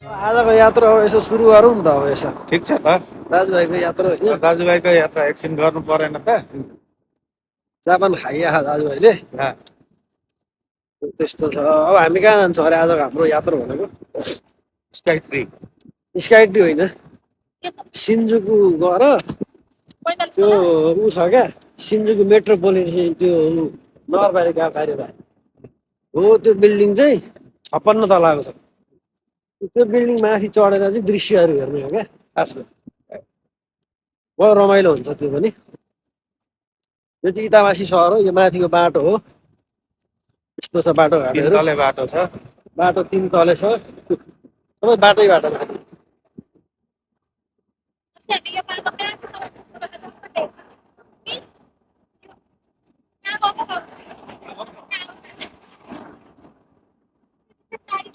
आजको यात्रा हो यसो सुरु गरौँ न त अब यसो ठिक छ त दाजुभाइको यात्रा होइन दाजुभाइको यात्रा एकछिन गर्नु परेन त जापान खाइया दाजुभाइले हाँ, त्यस्तो छ अब हामी कहाँ जान्छौँ अरे आजको हाम्रो यात्रा भनेको स्काई ट्री स्काई ट्री होइन सिन्जुकु गएर त्यो ऊ छ क्या सिन्जुकु मेट्रोपोलिटन त्यो नगरपालिका कार्यलय हो त्यो बिल्डिङ चाहिँ 56 तलाको छ त्यो बिल्डिङ माथि चढेर चाहिँ दृश्यहरू हेर्ने हो क्या खासमा बहुत रमाइलो हुन्छ त्यो पनि यो चाहिँ इटाबासी सहर हो यो माथिको बाटो हो यस्तो छ बाटो तीन घाटोहरू तले बाटो छ बाटो 3 तले छ सबै बाटै बाटो माथि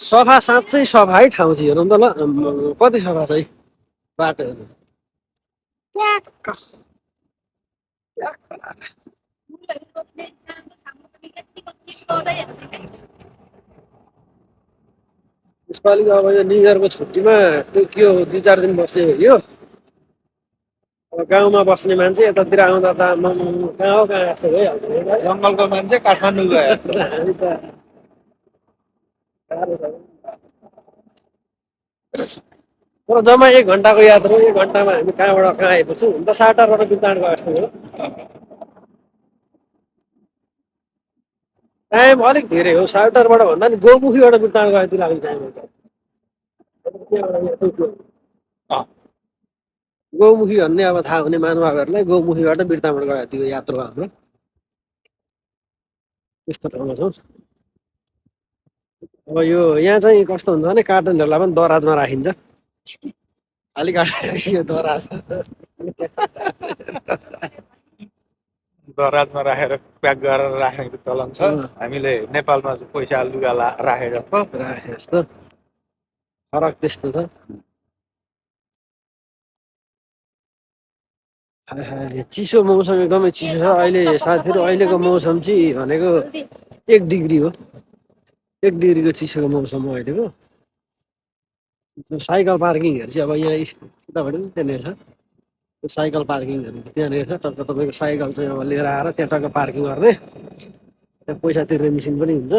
सफा साँच्चै सफा है ठाउँ चाहिँ हेरौँ त ल कति सफा छ है बाटोहरू यसपालि अब यो न्यु इयरको छुट्टीमा त्यो के हो 2-4 दिन बस्ने भयो अब गाउँमा बस्ने मान्छे यतातिर आउँदा त कहाँ हो कहाँ जस्तो भइहाल्छ जङ्गलको मान्छे काठमाडौँ गयो हामी त साह्रो छ। तर जम्मा 1 घन्टाको यात्रा हो 1 घन्टामा हामी कहाँबाट कहाँ आइपुग्छौँ हुन त साटारबाट बिरताड गयो जस्तो हो टाइम अलिक धेरै हो साटारबाट भन्दा नि गोमुखीबाट बिरताड गयो जति लाग्ने टाइम हो अँ, गौमुखी भन्ने अब थाहा हुने महानुभावहरूलाई गौमुखीबाट बिरताबाट गयो जतिको यात्रा हो हाम्रो त्यस्तो ठाउँमा छौँ अब यो यहाँ चाहिँ कस्तो हुन्छ भने कार्टुनहरूलाई पनि दराजमा राखिन्छ खाली कार्टुन यो दराज दराजमा राखेर प्याक गरेर राख्ने चलन छ अँ। हामीले नेपालमा चाहिँ पैसा लुगा राखे जस्तो राखे जस्तो फरक त्यस्तो छ चिसो मौसम एकदमै चिसो छ अहिले साथीहरू अहिलेको मौसम चाहिँ भनेको 1 डिग्री हो 1 डिग्रीको चिसोको मौसम हो अहिलेको त्यो साइकल पार्किङहरू चाहिँ अब यहाँ उतापट्टि पनि त्यहाँनिर छ त्यो साइकल पार्किङहरू त्यहाँनिर छ टक्क तपाईँको साइकल चाहिँ अब लिएर आएर त्यहाँ टक्क पार्किङ गर्ने त्यहाँ पैसा तिर्ने मेसिन पनि हुन्छ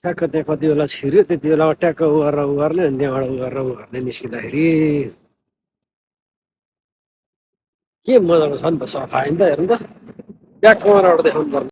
ठ्याक्क त्यहाँ कति बेला छिर्यो त्यति बेला ट्याक्क उ गरेर उ गर्ने अनि त्यहाँबाट उ गरेर उ गर्ने निस्किँदाखेरि के मजाको छ नि त सफा होइन त हेर्नु त ब्याक कमराबाट देखाउनु पर्ने